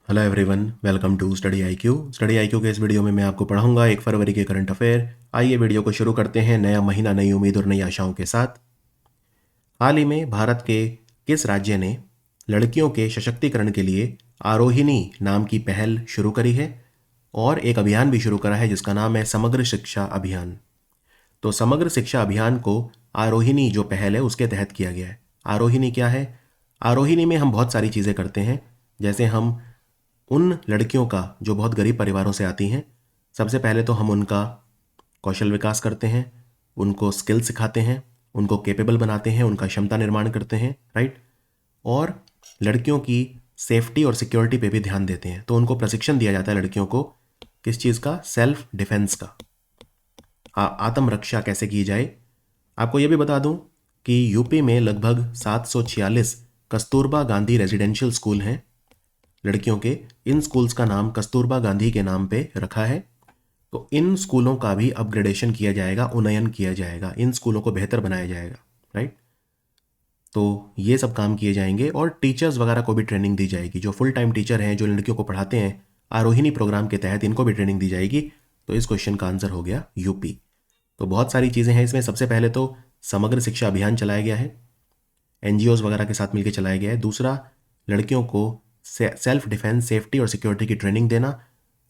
Hello everyone, welcome to Study IQ. Study IQ के इस video में मैं आपको पढ़ाऊंगा 1 फरवरी के करंट अफेयर। आइए वीडियो को शुरू करते हैं। नया महीना, नई उम्मीद और नई आशाओं के साथ। हाल ही में भारत के किस राज्य ने लड़कियों के सशक्तिकरण के लिए आरोहिणी नाम की पहल शुरू करी है और एक अभियान भी शुरू करा है जिसका नाम है समग्र शिक्षा अभियान। तो समग्र शिक्षा अभियान को आरोहिणी जो पहल है उसके तहत किया गया है। आरोहिणी क्या है? आरोहिणी में हम बहुत सारी चीज़ें करते हैं। जैसे हम उन लड़कियों का जो बहुत गरीब परिवारों से आती हैं, सबसे पहले तो हम उनका कौशल विकास करते हैं, उनको स्किल सिखाते हैं, उनको कैपेबल बनाते हैं, उनका क्षमता निर्माण करते हैं, राइट। और लड़कियों की सेफ्टी और सिक्योरिटी पे भी ध्यान देते हैं। तो उनको प्रशिक्षण दिया जाता है लड़कियों को, किस चीज़ का? सेल्फ डिफेंस का, आत्मरक्षा कैसे की जाए। आपको ये भी बता दूं कि यूपी में लगभग 746 कस्तूरबा गांधी रेजिडेंशियल स्कूल हैं लड़कियों के। इन स्कूल्स का नाम कस्तूरबा गांधी के नाम पे रखा है। तो इन स्कूलों का भी अपग्रेडेशन किया जाएगा, उन्नयन किया जाएगा, इन स्कूलों को बेहतर बनाया जाएगा, राइट। तो ये सब काम किए जाएंगे और टीचर्स वगैरह को भी ट्रेनिंग दी जाएगी। जो फुल टाइम टीचर हैं जो लड़कियों को पढ़ाते हैं आरोहिणी प्रोग्राम के तहत, इनको भी ट्रेनिंग दी जाएगी। तो इस क्वेश्चन का आंसर हो गया यूपी। तो बहुत सारी चीज़ें हैं इसमें। सबसे पहले तो समग्र शिक्षा अभियान चलाया गया है, एनजीओज वगैरह के साथ मिलकर चलाया गया है। दूसरा, लड़कियों को सेल्फ डिफेंस, सेफ्टी और सिक्योरिटी की ट्रेनिंग देना।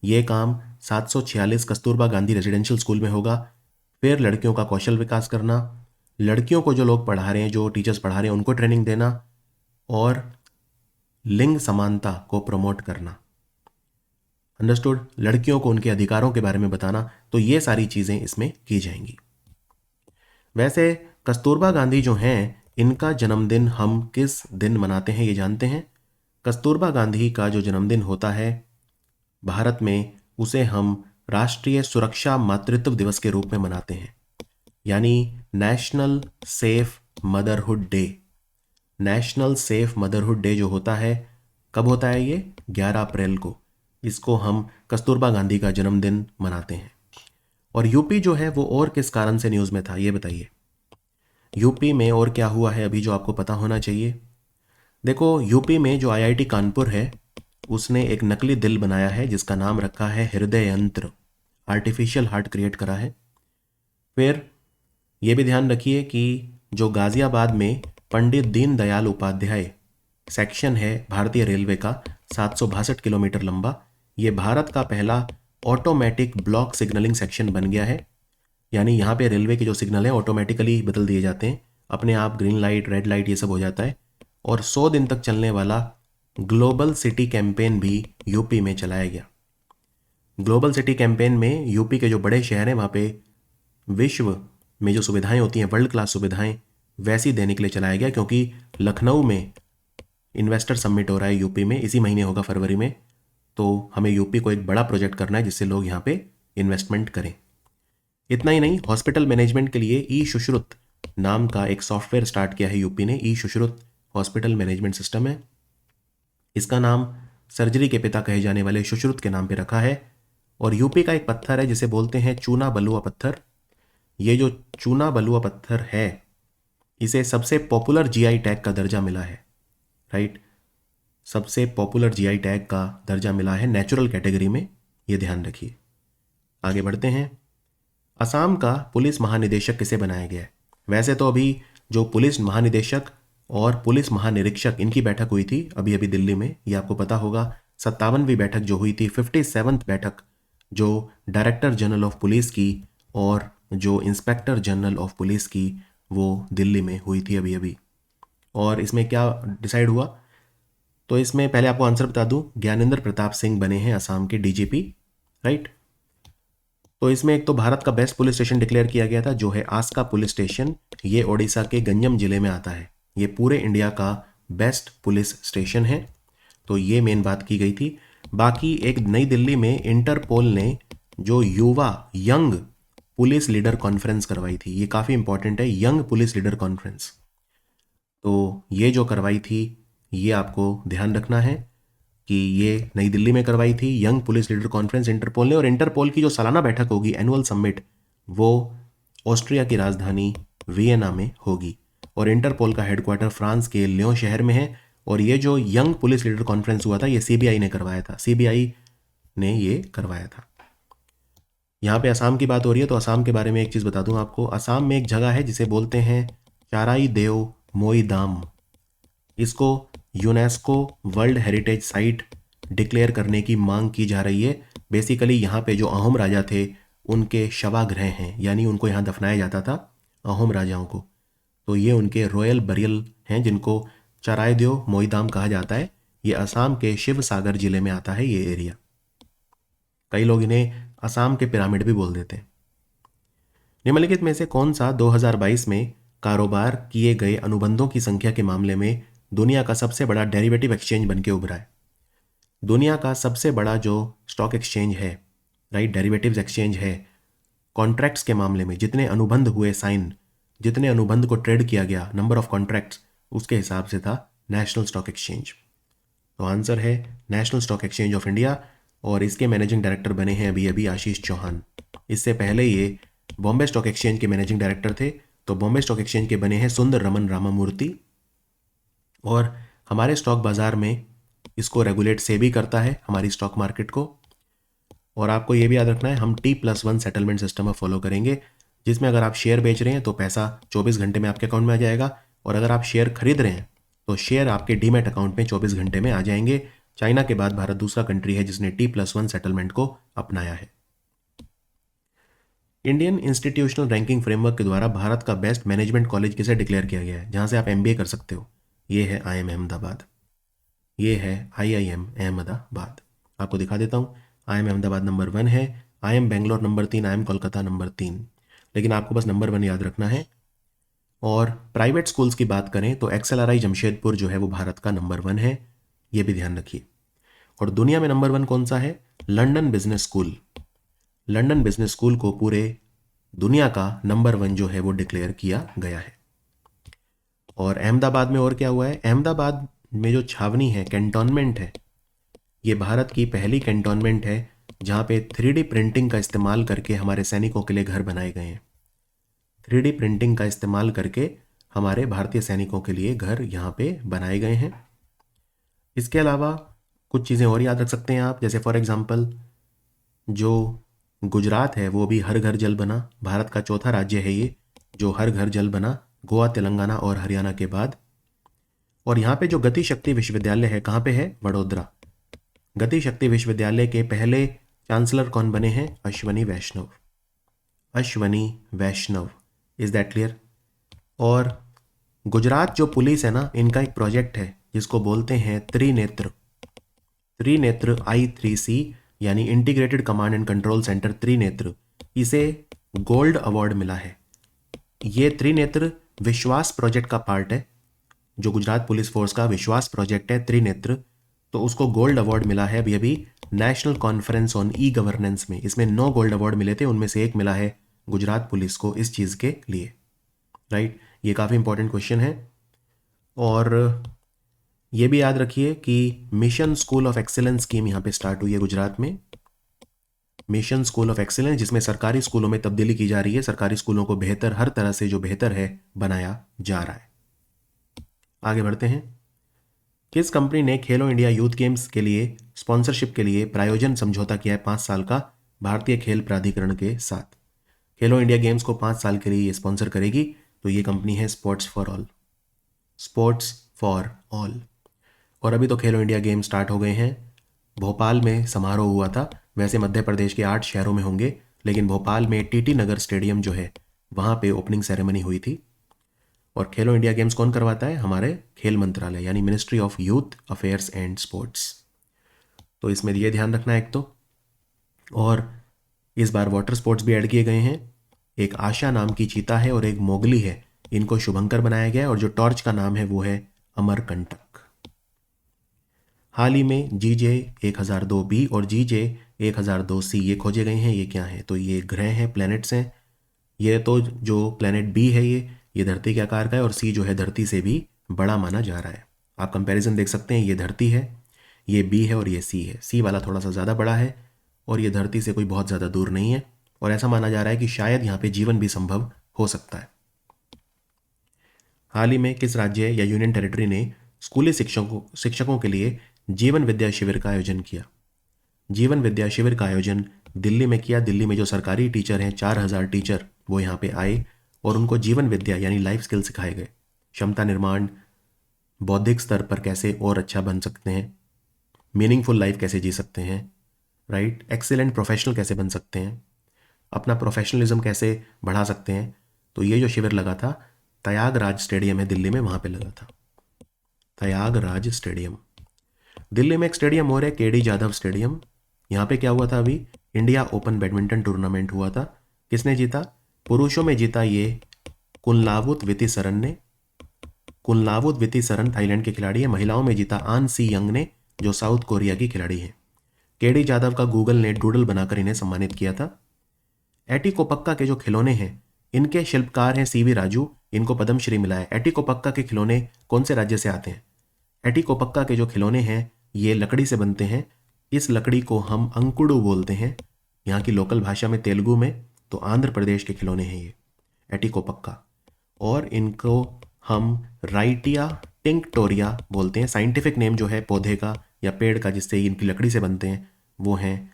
ये काम 746 कस्तूरबा गांधी रेजिडेंशियल स्कूल में होगा। फिर लड़कियों का कौशल विकास करना, लड़कियों को जो लोग पढ़ा रहे हैं, जो टीचर्स पढ़ा रहे हैं, उनको ट्रेनिंग देना और लिंग समानता को प्रमोट करना। अंडरस्टूड? लड़कियों को उनके अधिकारों के बारे में बताना। तो ये सारी चीज़ें इसमें की जाएंगी। वैसे कस्तूरबा गांधी जो हैं, इनका जन्मदिन हम किस दिन मनाते हैं ये जानते हैं? कस्तूरबा गांधी का जो जन्मदिन होता है भारत में, उसे हम राष्ट्रीय सुरक्षा मातृत्व दिवस के रूप में मनाते हैं, यानी national safe motherhood day. National safe motherhood day जो होता है, कब होता है ये? 11 अप्रैल को। इसको हम कस्तूरबा गांधी का जन्मदिन मनाते हैं। और यूपी जो है वो और किस कारण से न्यूज़ में था ये बताइए। यूपी में और क्या हुआ है अभी जो आपको पता होना चाहिए? देखो, यूपी में जो आईआईटी कानपुर है उसने एक नकली दिल बनाया है जिसका नाम रखा है हृदय यंत्र। आर्टिफिशियल हार्ट क्रिएट करा है। फिर ये भी ध्यान रखिए कि जो गाजियाबाद में पंडित दीनदयाल उपाध्याय सेक्शन है भारतीय रेलवे का, 762 किलोमीटर लंबा, ये भारत का पहला ऑटोमेटिक ब्लॉक सिग्नलिंग सेक्शन बन गया है। यानी यहाँ पे रेलवे के जो सिग्नल हैं ऑटोमेटिकली बदल दिए जाते हैं, अपने आप ग्रीन लाइट, रेड लाइट, ये सब हो जाता है। और 100 दिन तक चलने वाला ग्लोबल सिटी कैंपेन भी यूपी में चलाया गया। ग्लोबल सिटी कैंपेन में यूपी के जो बड़े शहर हैं वहाँ पे विश्व में जो सुविधाएं होती हैं, वर्ल्ड क्लास सुविधाएं, वैसी देने के लिए चलाया गया। क्योंकि लखनऊ में इन्वेस्टर समिट हो रहा है यूपी में, इसी महीने होगा फरवरी में। तो हमें यूपी को एक बड़ा प्रोजेक्ट करना है जिससे लोग यहाँ पे इन्वेस्टमेंट करें। इतना ही नहीं, हॉस्पिटल मैनेजमेंट के लिए ई सुश्रुत नाम का एक सॉफ्टवेयर स्टार्ट किया है यूपी ने। ई सुश्रुत हॉस्पिटल मैनेजमेंट सिस्टम है। इसका नाम सर्जरी के पिता कहे जाने वाले सुश्रुत के नाम पे रखा है। और यूपी का एक पत्थर है जिसे बोलते हैं चूना बलुआ पत्थर। ये जो चूना बलुआ पत्थर है, इसे सबसे पॉपुलर जीआई टैग का दर्जा मिला है, राइट। सबसे पॉपुलर जीआई टैग का दर्जा मिला है नेचुरल कैटेगरी में, ये ध्यान रखिए। आगे बढ़ते हैं। असम का पुलिस महानिदेशक किसे बनाया गया है? वैसे तो अभी जो पुलिस महानिदेशक और पुलिस महानिरीक्षक, इनकी बैठक हुई थी अभी अभी दिल्ली में, ये आपको पता होगा। 57वीं बैठक जो हुई थी, 57th बैठक, जो डायरेक्टर जनरल ऑफ पुलिस की और जो इंस्पेक्टर जनरल ऑफ पुलिस की, वो दिल्ली में हुई थी अभी अभी। और इसमें क्या डिसाइड हुआ? तो इसमें पहले आपको आंसर बता दूं, ज्ञानेंद्र प्रताप सिंह बने हैं असम के डीजीपी, राइट। तो इसमें एक तो भारत का बेस्ट पुलिस स्टेशन डिक्लेयर किया गया था जो है आस्का पुलिस स्टेशन। ये ओडिशा के गंजम जिले में आता है। ये पूरे इंडिया का बेस्ट पुलिस स्टेशन है। तो ये मेन बात की गई थी। बाकी एक नई दिल्ली में इंटरपोल ने जो युवा यंग पुलिस लीडर कॉन्फ्रेंस करवाई थी, ये काफ़ी इंपॉर्टेंट है, यंग पुलिस लीडर कॉन्फ्रेंस। तो ये जो करवाई थी, ये आपको ध्यान रखना है कि ये नई दिल्ली में करवाई थी young police leader conference Interpol ने। और इंटरपोल की जो सालाना बैठक होगी, एनुअल समिट, वो ऑस्ट्रिया की राजधानी वियना में होगी। और इंटरपोल का हेडक्वार्टर फ्रांस के लियों शहर में है। और ये जो यंग पुलिस लीडर कॉन्फ्रेंस हुआ था ये सीबीआई ने करवाया था, सीबीआई ने ये करवाया था। यहाँ पे असम की बात हो रही है तो असम के बारे में एक चीज़ बता दूं आपको। असम में एक जगह है जिसे बोलते हैं चाराई देव मोईदाम। इसको UNESCO world heritage site declare करने की मांग की जा रही है। बेसिकली यहाँ पे जो अहोम राजा थे उनके शवाग्रह हैं, यानी उनको यहाँ दफनाया जाता था अहोम राजाओं को। तो ये उनके रॉयल बरियल हैं जिनको चरायदेव मोईदाम कहा जाता है। ये असम के शिव सागर जिले में आता है ये एरिया। कई लोग इन्हें असम के पिरामिड भी बोल देते हैं। निम्नलिखित में से कौन सा 2022 में कारोबार किए गए अनुबंधों की संख्या के मामले में दुनिया का सबसे बड़ा डेरिवेटिव एक्सचेंज बनके उभरा है? दुनिया का सबसे बड़ा जो स्टॉक एक्सचेंज है, राइट, डेरिवेटिव्स एक्सचेंज है, कॉन्ट्रैक्ट्स के मामले में जितने अनुबंध हुए साइन, जितने अनुबंध को ट्रेड किया गया, नंबर ऑफ कॉन्ट्रैक्ट्स, उसके हिसाब से था नेशनल स्टॉक एक्सचेंज। तो आंसर है national stock exchange of India. और इसके मैनेजिंग डायरेक्टर बने हैं अभी अभी आशीष चौहान। इससे पहले ये बॉम्बे स्टॉक एक्सचेंज के मैनेजिंग डायरेक्टर थे। तो बॉम्बे स्टॉक एक्सचेंज के बने हैं सुंदर रमन रामामूर्ति। और हमारे स्टॉक बाजार में इसको रेगुलेट सेबी करता है, हमारी स्टॉक मार्केट को। और आपको ये भी याद रखना है हम T+1 सेटलमेंट सिस्टम फॉलो करेंगे, जिसमें अगर आप शेयर बेच रहे हैं तो पैसा 24 घंटे में आपके अकाउंट में आ जाएगा, और अगर आप शेयर खरीद रहे हैं तो शेयर आपके डीमैट अकाउंट में 24 घंटे में आ जाएंगे। चाइना के बाद भारत दूसरा कंट्री है जिसने T+1 सेटलमेंट को अपनाया है। इंडियन इंस्टीट्यूशनल रैंकिंग फ्रेमवर्क के द्वारा भारत का बेस्ट मैनेजमेंट कॉलेज किसे डिक्लेयर किया गया है, जहां से आप MBA कर सकते हो? ये है IIM अहमदाबाद। ये है IIM अहमदाबाद। आपको दिखा देता हूँ। IIM अहमदाबाद नंबर 1 है, IIM Bangalore number 3, IIM Kolkata number 3। लेकिन आपको बस नंबर 1 याद रखना है। और प्राइवेट स्कूल्स की बात करें तो XLRI जमशेदपुर जो है वो भारत का नंबर 1 है, ये भी ध्यान रखिए। और दुनिया में नंबर 1 कौन सा है? London business school. London business school को पूरे दुनिया का नंबर 1 जो है वो डिक्लेयर किया गया है। और अहमदाबाद में और क्या हुआ है? अहमदाबाद में जो छावनी है, कैंटोनमेंट है, ये भारत की पहली कैंटोनमेंट है जहाँ पे 3D प्रिंटिंग का इस्तेमाल करके हमारे सैनिकों के लिए घर बनाए गए हैं। 3D प्रिंटिंग का इस्तेमाल करके हमारे भारतीय सैनिकों के लिए घर यहाँ पे बनाए गए हैं। इसके अलावा कुछ चीज़ें और याद रख सकते हैं आप, जैसे फॉर एग्जांपल जो गुजरात है वो भी हर घर जल बना। भारत का चौथा राज्य है ये जो हर घर जल बना, गोवा, तेलंगाना और हरियाणा के बाद। और यहाँ पे जो गति शक्ति विश्वविद्यालय है, कहाँ पे है? वडोदरा। गति शक्ति विश्वविद्यालय के पहले चांसलर कौन बने हैं? अश्वनी वैष्णव। अश्वनी वैष्णव, इज दैट क्लियर? और गुजरात जो पुलिस है ना, इनका एक प्रोजेक्ट है जिसको बोलते हैं त्रिनेत्र। त्रिनेत्र I3C यानी integrated command and control centre Trinetra, इसे गोल्ड अवार्ड मिला है। ये त्रिनेत्र विश्वास प्रोजेक्ट का पार्ट है। जो गुजरात पुलिस फोर्स का विश्वास प्रोजेक्ट है त्रिनेत्र, तो उसको गोल्ड अवार्ड मिला है अभी अभी नेशनल कॉन्फ्रेंस ऑन E-गवर्नेंस में। इसमें 9 गोल्ड अवार्ड मिले थे, उनमें से एक मिला है गुजरात पुलिस को इस चीज़ के लिए, राइट। ये काफ़ी इंपॉर्टेंट क्वेश्चन है। और ये भी याद रखिए कि mission school of excellence scheme यहाँ पे स्टार्ट हुई है गुजरात में। मिशन स्कूल ऑफ एक्सीलेंस, जिसमें सरकारी स्कूलों में तब्दीली की जा रही है, सरकारी स्कूलों को बेहतर, हर तरह से जो बेहतर है बनाया जा रहा है। आगे बढ़ते हैं। किस कंपनी ने खेलो इंडिया यूथ गेम्स के लिए स्पॉन्सरशिप के लिए प्रायोजन समझौता किया है 5 साल का भारतीय खेल प्राधिकरण के साथ? खेलो इंडिया गेम्स को 5 साल के लिए ये स्पॉन्सर करेगी, तो ये कंपनी है sports for all. Sports for all. और अभी तो खेलो इंडिया गेम स्टार्ट हो गए हैं। भोपाल में समारोह हुआ था, वैसे मध्य प्रदेश के 8 शहरों में होंगे, लेकिन भोपाल में TT नगर स्टेडियम जो है वहाँ पे ओपनिंग सेरेमनी हुई थी। और खेलो इंडिया गेम्स कौन करवाता है? हमारे खेल मंत्रालय यानी ministry of youth affairs and sports. तो इसमें ये ध्यान रखना है एक तो। और इस बार वाटर स्पोर्ट्स भी ऐड किए गए हैं। एक आशा नाम की चीता है और एक मोगली है, इनको शुभंकर बनाया गया है। और जो टॉर्च का नाम है वो है अमरकंटक। हाल ही में GJ1002b और GJ1002c ये खोजे गए हैं। ये क्या है? तो ये ग्रह हैं, प्लैनेट्स हैं। ये तो जो प्लैनेट B है ये धरती के आकार का है, और C जो है धरती से भी बड़ा माना जा रहा है। आप कंपैरिजन देख सकते हैं, ये धरती है, ये B है और ये C है। C वाला थोड़ा सा ज़्यादा बड़ा है और ये धरती से कोई बहुत ज़्यादा दूर नहीं है। और ऐसा माना जा रहा है कि शायद यहाँ पे जीवन भी संभव हो सकता है। हाल ही में किस राज्य या यूनियन टेरिटरी ने स्कूली शिक्षकों के लिए जीवन विद्या शिविर का आयोजन किया। जीवन विद्या शिविर का आयोजन दिल्ली में किया। दिल्ली में जो सरकारी टीचर हैं 4000 टीचर वो यहाँ पे आए और उनको जीवन विद्या यानी लाइफ स्किल सिखाए गए। क्षमता निर्माण, बौद्धिक स्तर पर कैसे और अच्छा बन सकते हैं, मीनिंगफुल लाइफ कैसे जी सकते हैं, राइट, एक्सीलेंट प्रोफेशनल कैसे बन सकते हैं, अपना प्रोफेशनलिज्म कैसे बढ़ा सकते हैं। तो ये जो शिविर लगा था त्यागराज स्टेडियम है दिल्ली में, वहाँ पे लगा था। त्यागराज स्टेडियम। दिल्ली में एक स्टेडियम और है, केडी जाधव स्टेडियम। यहाँ पे क्या हुआ था, अभी इंडिया ओपन बैडमिंटन टूर्नामेंट हुआ था। किसने जीता? पुरुषों में जीता ये कुनलावुत वितिसरन ने। कुनलावुत वितिसरन थाईलैंड के खिलाड़ी है। महिलाओं में जीता आन सी यंग ने, जो साउथ कोरिया की खिलाड़ी है। केडी जाधव का गूगल ने डूडल बनाकर इन्हें सम्मानित किया था। एटिकोपक्का के जो खिलौने हैं इनके शिल्पकार हैं सीवी राजू, इनको पद्मश्री मिला है। एटिकोपक्का के खिलौने कौन से राज्य से आते हैं? एटिकोपक्का के जो खिलौने हैं ये लकड़ी से बनते हैं। इस लकड़ी को हम अंकुडू बोलते हैं यहाँ की लोकल भाषा में, तेलुगु में। तो आंध्र प्रदेश के खिलौने हैं ये एटिकोपक्का, और इनको हम राइटिया टिंक्टोरिया बोलते हैं। साइंटिफिक नेम जो है पौधे का या पेड़ का जिससे इनकी लकड़ी से बनते हैं वो हैं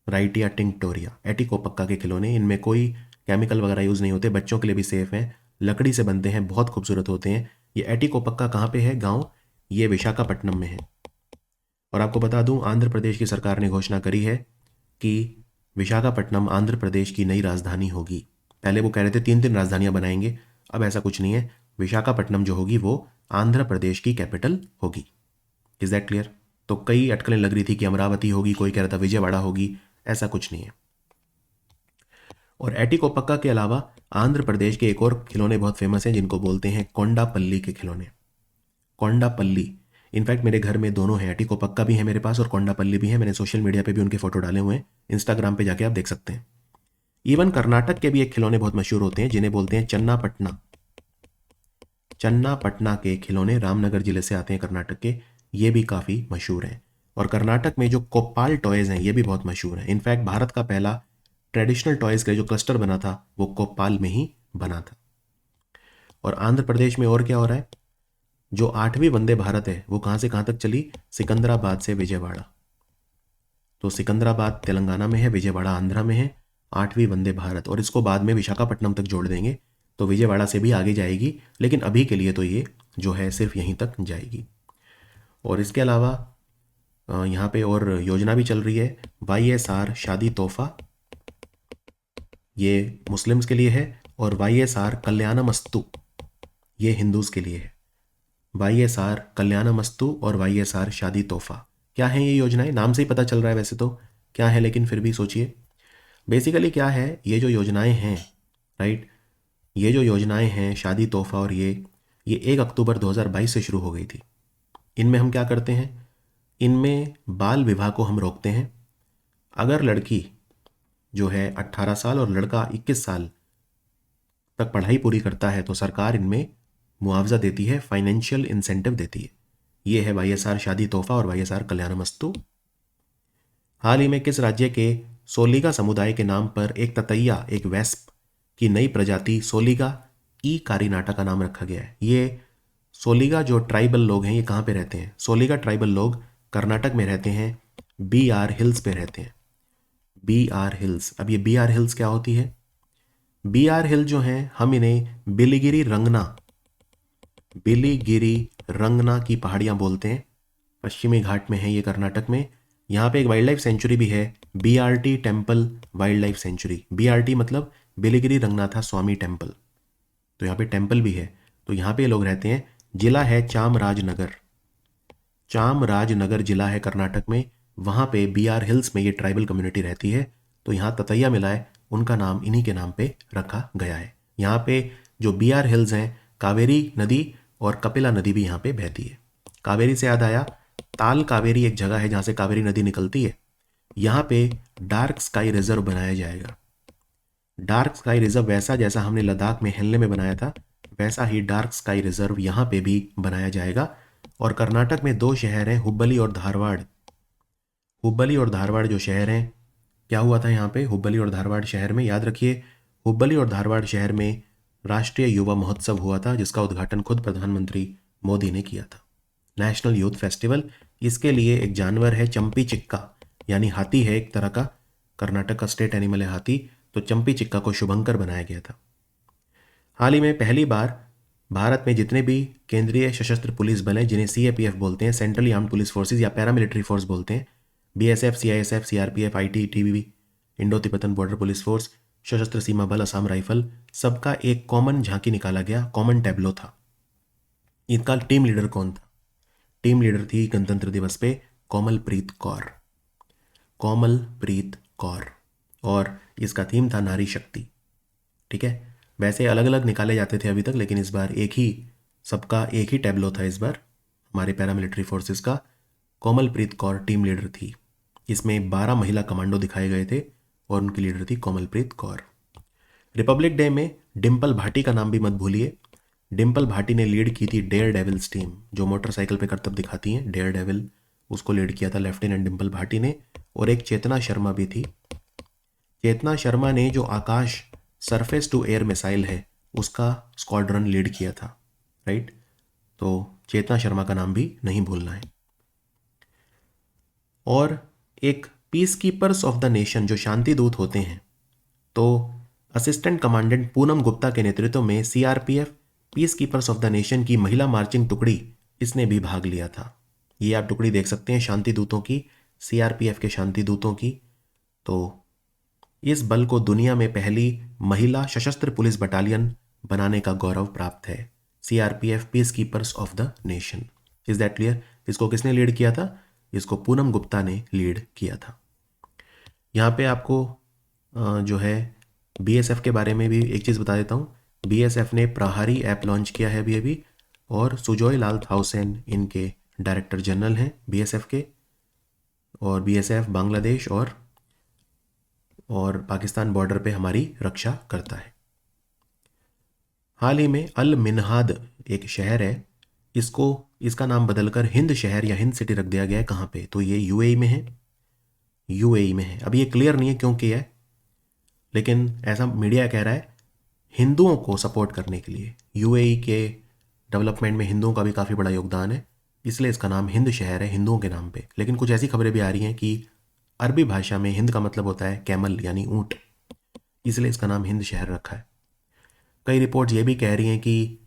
राइटिया टिंक्टोरिया। एटिकोपक्का के खिलौने, इनमें कोई केमिकल वगैरह यूज़ नहीं होते, बच्चों के लिए भी सेफ हैं, लकड़ी से बनते हैं, बहुत खूबसूरत होते हैं। ये एटिकोपक्का कहाँ पे है गांव? ये विशाखापट्टनम में है। और आपको बता दूं आंध्र प्रदेश की सरकार ने घोषणा करी है कि विशाखापट्टनम आंध्र प्रदेश की नई राजधानी होगी। पहले वो कह रहे थे 3 राजधानियां बनाएंगे, अब ऐसा कुछ नहीं है। विशाखापट्टनम जो होगी वो आंध्र प्रदेश की कैपिटल होगी। Is that clear? तो कई अटकलें लग रही थी कि अमरावती होगी, कोई कह रहा था विजयवाड़ा होगी, ऐसा कुछ नहीं है। और एटिकोपक्का के अलावा आंध्र प्रदेश के एक और खिलौने बहुत फेमस हैं जिनको बोलते हैं कोंडापल्ली के खिलौने। कोंडापल्ली, इनफैक्ट मेरे घर में दोनों हैं, एटिकोपक्का भी है मेरे पास और कोंडापल्ली भी है। मैंने सोशल मीडिया पे भी उनके फोटो डाले हुए हैं, इंस्टाग्राम पे जाके आप देख सकते हैं। इवन कर्नाटक के भी एक खिलौने बहुत मशहूर होते हैं जिन्हें बोलते हैं चन्नापटना। चन्नापटना के खिलौने रामनगर जिले से आते हैं कर्नाटक के, ये भी काफ़ी मशहूर हैं। और कर्नाटक में जो कोप्पाल टॉयज़ हैं ये भी बहुत मशहूर हैं। इनफैक्ट भारत का पहला ट्रेडिशनल टॉयज़ का जो क्लस्टर बना था वो कोप्पाल में ही बना था। और आंध्र प्रदेश में और क्या हो रहा है? जो 8वीं वंदे भारत है वो कहाँ से कहाँ तक चली? सिकंदराबाद से विजयवाड़ा। तो सिकंदराबाद तेलंगाना में है, विजयवाड़ा आंध्रा में है, 8वीं वंदे भारत। और इसको बाद में विशाखापट्टनम तक जोड़ देंगे तो विजयवाड़ा से भी आगे जाएगी, लेकिन अभी के लिए तो ये जो है सिर्फ यहीं तक जाएगी। और इसके अलावा यहाँ पे और योजना भी चल रही है, YSR शादी तोहफा, ये मुस्लिम्स के लिए है। और YSR कल्याणमस्तु, ये हिंदूज़ के लिए है। YSR कल्याणमस्तु और YSR शादी तोहफा, क्या है ये योजनाएं? नाम से ही पता चल रहा है वैसे तो क्या है, लेकिन फिर भी सोचिए बेसिकली क्या है ये जो योजनाएं हैं, राइट। ये जो योजनाएं हैं शादी तोहफा और ये 1 अक्टूबर 2022 से शुरू हो गई थी। इनमें हम क्या करते हैं? इनमें बाल विवाह को हम रोकते हैं। अगर लड़की जो है 18 साल और लड़का 21 साल तक पढ़ाई पूरी करता है तो सरकार इनमें मुआवजा देती है, फाइनेंशियल इंसेंटिव देती है। ये है YSR शादी तोहफा और YSR कल्याणमस्तु। हाल ही में किस राज्य के सोलिगा समुदाय के नाम पर एक ततैया, एक वेस्प की नई प्रजाति सोलिगा ई कारिनाटा का नाम रखा गया है? ये सोलिगा जो ट्राइबल लोग हैं ये कहाँ पे रहते हैं? सोलिगा ट्राइबल लोग कर्नाटक में रहते हैं, BR हिल्स पे रहते हैं। BR hills. अब ये BR हिल्स क्या होती है? BR हिल जो हैं हम इन्हें बिलिगिरी रंगना की पहाड़ियाँ बोलते हैं। पश्चिमी घाट में है ये कर्नाटक में। यहाँ पे एक वाइल्ड लाइफ सेंचुरी भी है, BRT temple wild life sanctuary. BRT मतलब बिलिगिरी रंगनाथा स्वामी टेम्पल, तो यहाँ पे टेम्पल भी है। तो यहाँ पे लोग रहते हैं। जिला है चामराजनगर, चामराजनगर जिला है कर्नाटक में। वहाँ पे BR हिल्स में ये ट्राइबल कम्युनिटी रहती है। तो यहाँ ततैया मिला है, उनका नाम इन्हीं के नाम पे रखा गया है। यहाँ पे जो BR हिल्स हैं, कावेरी नदी और कपिला नदी भी यहाँ पे बहती है। कावेरी से याद आया, ताल कावेरी एक जगह है जहाँ से कावेरी नदी निकलती है। यहाँ पे डार्क स्काई रिजर्व बनाया जाएगा। डार्क स्काई रिजर्व वैसा जैसा हमने लद्दाख में हेलने में बनाया था, वैसा ही डार्क स्काई रिजर्व यहाँ पे भी बनाया जाएगा। और कर्नाटक में 2 शहर हैं, हुब्बली और धारवाड़। हुब्बली और धारवाड़ जो शहर हैं, क्या हुआ था यहाँ पे हुब्बली और धारवाड़ शहर में? याद रखिए, हुब्बली और धारवाड़ शहर में राष्ट्रीय युवा महोत्सव हुआ था जिसका उद्घाटन खुद प्रधानमंत्री मोदी ने किया था। National youth festival. इसके लिए एक जानवर है चंपी चिक्का, यानी हाथी है एक तरह का, कर्नाटक का स्टेट एनिमल है हाथी, तो चंपी चिक्का को शुभंकर बनाया गया था। हाल ही में पहली बार भारत में जितने भी केंद्रीय सशस्त्र पुलिस बल हैं, जिन्हें सीएपीएफ बोलते हैं, सेंट्रली आर्म्ड पुलिस फोर्सेज या पैरामिलिट्री फोर्स बोलते हैं, BSF, CISF, CRPF, ITBP, Indo Tibetan border police force, सशस्त्र सीमा बल, असम राइफल, सबका एक कॉमन झांकी निकाला गया, कॉमन टैब्लो था। इनका टीम लीडर कौन था? टीम लीडर थी गणतंत्र दिवस पे कोमलप्रीत कौर, कोमलप्रीत कौर, और इसका थीम था नारी शक्ति। ठीक है, वैसे अलग अलग निकाले जाते थे अभी तक, लेकिन इस बार एक ही, सबका एक ही टैब्लो था इस बार हमारे पैरामिलिट्री फोर्सेस का। कोमलप्रीत कौर टीम लीडर थी। इसमें 12 महिला कमांडो दिखाए गए थे और उनकी लीडर थी कोमलप्रीत कौर। रिपब्लिक डे में डिम्पल भाटी का नाम भी मत भूलिए। डिम्पल भाटी ने लीड की थी डेयर डेविल्स टीम, जो मोटरसाइकिल पे करतब दिखाती हैं, डेयर डेविल, उसको लीड किया था लेफ्टिनेंट डिम्पल भाटी ने। और एक चेतना शर्मा भी थी। चेतना शर्मा ने जो आकाश सरफेस टू एयर मिसाइल है उसका स्क्वाड्रन लीड किया था, राइट। तो चेतना शर्मा का नाम भी नहीं भूलना है। और एक peace keepers of the nation जो शांति दूत होते हैं, तो असिस्टेंट कमांडेंट पूनम गुप्ता के नेतृत्व में CRPF peace keepers of the nation की महिला मार्चिंग टुकड़ी, इसने भी भाग लिया था। ये आप टुकड़ी देख सकते हैं शांति दूतों की, सीआरपीएफ के शांति दूतों की। तो इस बल को दुनिया में पहली महिला सशस्त्र पुलिस बटालियन बनाने का गौरव प्राप्त है, CRPF peace keepers of the nation. Is that clear? इसको किसने लीड किया था? इसको पूनम गुप्ता ने लीड किया था। यहाँ पे आपको जो है बीएसएफ के बारे में भी एक चीज़ बता देता हूँ। बीएसएफ ने प्रहारी ऐप लॉन्च किया है अभी, और सुजॉय लाल थाउसेन इनके डायरेक्टर जनरल हैं बीएसएफ के। और बीएसएफ बांग्लादेश और पाकिस्तान बॉर्डर पे हमारी रक्षा करता है। हाल ही में अल मिन्हाद एक शहर है, इसका नाम बदलकर हिंद शहर या हिंद सिटी रख दिया गया है। कहाँ पे? तो ये यूएई में है, यूएई में है। अब ये क्लियर नहीं है क्यों किया है, लेकिन ऐसा मीडिया कह रहा है हिंदुओं को सपोर्ट करने के लिए। यूएई के डेवलपमेंट में हिंदुओं का भी काफ़ी बड़ा योगदान है, इसलिए इसका नाम हिंद शहर है, हिंदुओं के नाम पे। लेकिन कुछ ऐसी खबरें भी आ रही हैं कि अरबी भाषा में हिंद का मतलब होता है कैमल यानी ऊंट, इसलिए इसका नाम हिंद शहर रखा है। कई रिपोर्ट्स ये भी कह रही हैं कि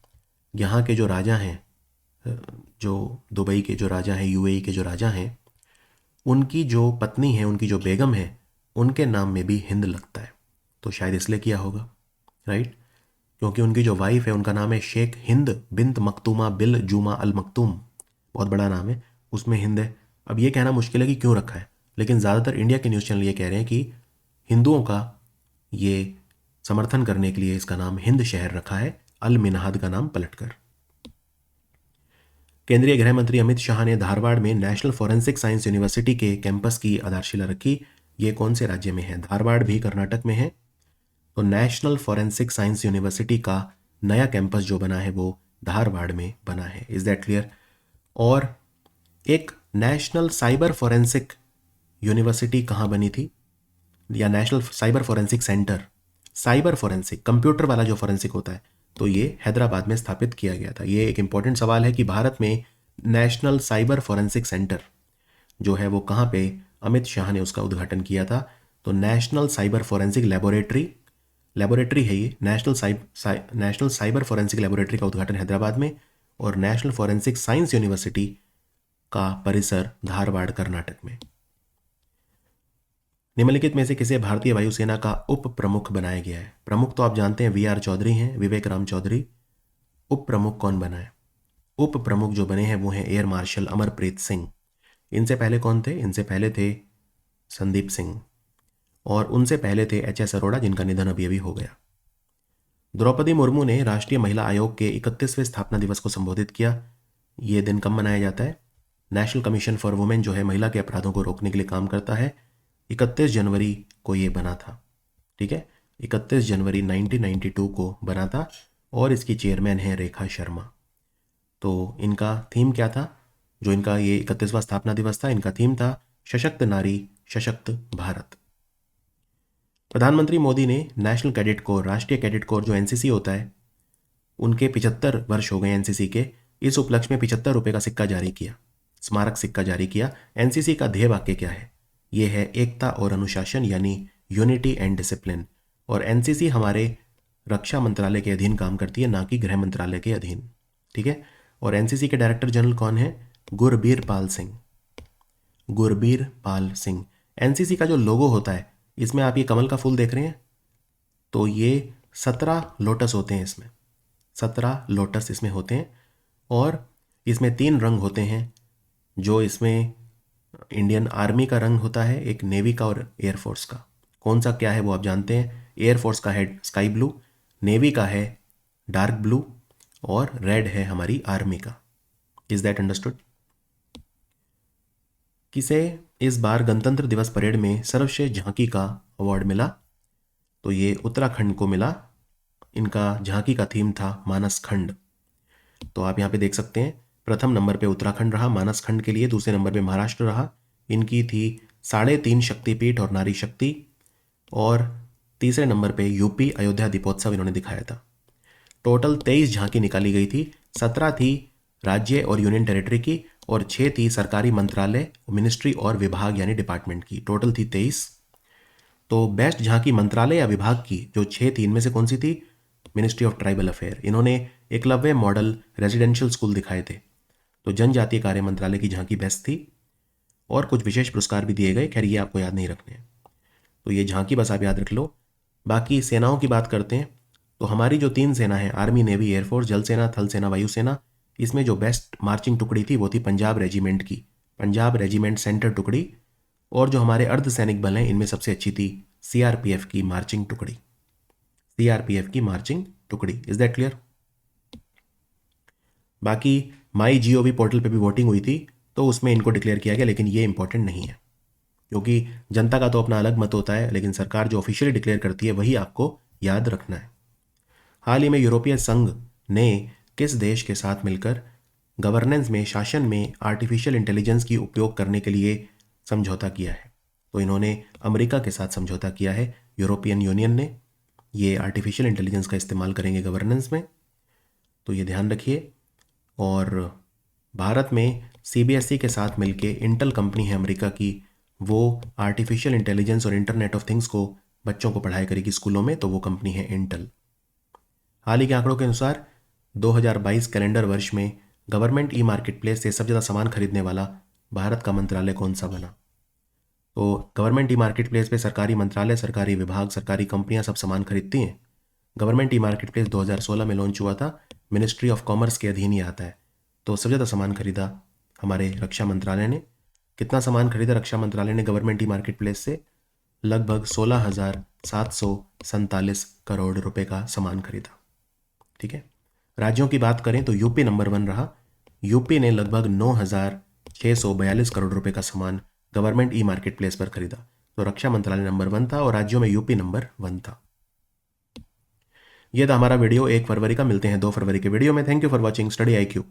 यहाँ के जो राजा हैं, जो दुबई के जो राजा हैं, यूएई के जो राजा हैं, उनकी जो पत्नी है, उनकी जो बेगम है, उनके नाम में भी हिंद लगता है। तो शायद इसलिए किया होगा, राइट। क्योंकि उनकी जो वाइफ है उनका नाम है शेख हिंद बिन्त मखतूमा बिल जूमा अल मखतूम, बहुत बड़ा नाम है, उसमें हिंद है। अब ये कहना मुश्किल है कि क्यों रखा है, लेकिन ज़्यादातर इंडिया के न्यूज़ चैनल ये कह रहे हैं कि हिंदुओं का ये समर्थन करने के लिए इसका नाम हिंद शहर रखा है, अल मिन्हाद का नाम पलटकर। केंद्रीय गृह मंत्री अमित शाह ने धारवाड़ में नेशनल फॉरेंसिक साइंस यूनिवर्सिटी के कैंपस की आधारशिला रखी। ये कौन से राज्य में है? धारवाड़ भी कर्नाटक में है। तो नेशनल फॉरेंसिक साइंस यूनिवर्सिटी का नया कैंपस जो बना है वो धारवाड़ में बना है। Is that clear? और एक नेशनल साइबर फॉरेंसिक यूनिवर्सिटी कहाँ बनी थी, या national cyber forensic centre, cyber forensic computer वाला जो फॉरेंसिक होता है, तो ये हैदराबाद में स्थापित किया गया था। ये एक इंपॉर्टेंट सवाल है कि भारत में नेशनल साइबर फॉरेंसिक सेंटर जो है वो कहाँ पे, अमित शाह ने उसका उद्घाटन किया था। तो नेशनल साइबर फॉरेंसिक लेबोरेटरी है ये, नेशनल साइबर फॉरेंसिक लेबोरेटरी का उद्घाटन हैदराबाद में, और नेशनल फॉरेंसिक साइंस यूनिवर्सिटी का परिसर धारवाड़ कर्नाटक में। निम्नलिखित में से किसे भारतीय वायुसेना का उप प्रमुख बनाया गया है? प्रमुख तो आप जानते हैं वीआर चौधरी हैं, विवेक राम चौधरी। उप प्रमुख कौन बना है? उप प्रमुख जो बने हैं वो हैं एयर मार्शल अमरप्रीत सिंह। इनसे पहले कौन थे? इनसे पहले थे संदीप सिंह, और उनसे पहले थे एचएस अरोड़ा, जिनका निधन अभी अभी हो गया। द्रौपदी मुर्मू ने राष्ट्रीय महिला आयोग के 31वें स्थापना दिवस को संबोधित किया। ये दिन कब मनाया जाता है? नेशनल कमीशन फॉर वुमेन जो है महिला के अपराधों को रोकने के लिए काम करता है, 31 जनवरी को ये बना था। ठीक है, 31 जनवरी 1992 को बना था, और इसकी चेयरमैन है रेखा शर्मा। तो इनका थीम क्या था? जो इनका ये 31वां स्थापना दिवस था, इनका थीम था सशक्त नारी सशक्त भारत। प्रधानमंत्री मोदी ने नेशनल कैडेट कोर, राष्ट्रीय कैडेट कोर जो एनसीसी होता है, उनके 75 वर्ष हो गए एनसीसी के, इस उपलक्ष्य में 75 रुपये का सिक्का जारी किया, स्मारक सिक्का जारी किया। एनसीसी का ध्येय वाक्य क्या है? ये है एकता और अनुशासन, यानी यूनिटी एंड डिसिप्लिन। और एनसीसी हमारे रक्षा मंत्रालय के अधीन काम करती है, ना कि गृह मंत्रालय के अधीन। ठीक है। और एनसीसी के डायरेक्टर जनरल कौन है? गुरबीर पाल सिंह। गुरबीर पाल सिंह। एनसीसी का जो लोगो होता है, इसमें आप ये कमल का फूल देख रहे हैं, तो ये 17 लोटस होते हैं इसमें, 17 लोटस इसमें होते हैं। और इसमें 3 रंग होते हैं। जो इसमें इंडियन आर्मी का रंग होता है, एक नेवी का और एयरफोर्स का। कौन सा क्या है वो आप जानते हैं। एयरफोर्स का है स्काई ब्लू, नेवी का है डार्क ब्लू, और रेड है हमारी आर्मी का। Is that understood? किसे इस बार गणतंत्र दिवस परेड में सर्वश्रेष्ठ झांकी का अवार्ड मिला? तो ये उत्तराखंड को मिला। इनका झांकी का थीम था मानस खंड। तो आप यहाँ पे देख सकते हैं, प्रथम नंबर पे उत्तराखंड रहा मानस खंड के लिए, दूसरे नंबर पे महाराष्ट्र रहा। इनकी थी 3.5 शक्तिपीठ और नारी शक्ति। और तीसरे नंबर पे यूपी अयोध्या दीपोत्सव इन्होंने दिखाया था। टोटल 23 झांकी निकाली गई थी। 17 थी राज्य और यूनियन टेरिटरी की, और 6 थी सरकारी मंत्रालय, मिनिस्ट्री और विभाग यानी डिपार्टमेंट की। टोटल थी 23। तो बेस्ट झांकी मंत्रालय या विभाग की जो 6 थी, इनमें से कौन सी थी? Ministry of tribal affair. इन्होंने एकलव्य मॉडल रेजिडेंशियल स्कूल दिखाए थे। तो जनजातीय कार्य मंत्रालय की झांकी बेस्ट थी। और कुछ विशेष पुरस्कार भी दिए गए, खैर ये आपको याद नहीं रखने हैं। तो ये झांकी बस आप याद रख लो। बाकी सेनाओं की बात करते हैं, तो हमारी जो 3 सेना है, आर्मी, नेवी, एयरफोर्स, जल सेना, थल सेना, वायुसेना, इसमें जो बेस्ट मार्चिंग टुकड़ी थी वो थी पंजाब रेजिमेंट की, पंजाब रेजिमेंट सेंटर टुकड़ी। और जो हमारे अर्धसैनिक बल हैं, इनमें सबसे अच्छी थी सीआरपीएफ की मार्चिंग टुकड़ी, सीआरपीएफ की मार्चिंग टुकड़ी। Is that clear? बाकी माई जीओवी पोर्टल पे भी वोटिंग हुई थी, तो उसमें इनको डिक्लेयर किया गया, लेकिन ये इंपॉर्टेंट नहीं है, क्योंकि जनता का तो अपना अलग मत होता है, लेकिन सरकार जो ऑफिशियली डिक्लेयर करती है वही आपको याद रखना है। हाल ही में यूरोपीय संघ ने किस देश के साथ मिलकर गवर्नेंस में, शासन में आर्टिफिशियल इंटेलिजेंस की उपयोग करने के लिए समझौता किया है? तो इन्होंने अमेरिका के साथ समझौता किया है, यूरोपियन यूनियन ने। ये आर्टिफिशियल इंटेलिजेंस का इस्तेमाल करेंगे गवर्नेंस में, तो ये ध्यान रखिए। और भारत में सीबीएसई के साथ मिलके इंटेल कंपनी है अमेरिका की, वो आर्टिफिशियल इंटेलिजेंस और इंटरनेट ऑफ थिंग्स को बच्चों को पढ़ाई करेगी स्कूलों में, तो वो कंपनी है इंटेल। हाल ही के आंकड़ों के अनुसार 2022 कैलेंडर वर्ष में गवर्नमेंट ई मार्केट प्लेस से सबसे ज़्यादा सामान खरीदने वाला भारत का मंत्रालय कौन सा बना? तो गवर्नमेंट ई मार्केट प्लेस पे सरकारी मंत्रालय, सरकारी विभाग, सरकारी कंपनियां सब सामान खरीदती हैं। गवर्नमेंट ई मार्केट प्लेस 2016 में लॉन्च हुआ था, मिनिस्ट्री ऑफ कॉमर्स के अधीन ही आता है। तो सबसे ज़्यादा सामान खरीदा हमारे रक्षा मंत्रालय ने। कितना सामान खरीदा रक्षा मंत्रालय ने गवर्नमेंट ई मार्केट प्लेस से? लगभग 16,747 करोड़ रुपए का सामान खरीदा। ठीक है। राज्यों की बात करें तो यूपी नंबर 1 रहा। यूपी ने लगभग 9,642 करोड़ रुपए का सामान गवर्नमेंट ई मार्केट प्लेस पर खरीदा। तो रक्षा मंत्रालय नंबर 1 था और राज्यों में यूपी नंबर 1 था। यह था हमारा वीडियो 1 फरवरी का। मिलते हैं 2 फरवरी के वीडियो में। Thank you for watching study IQ।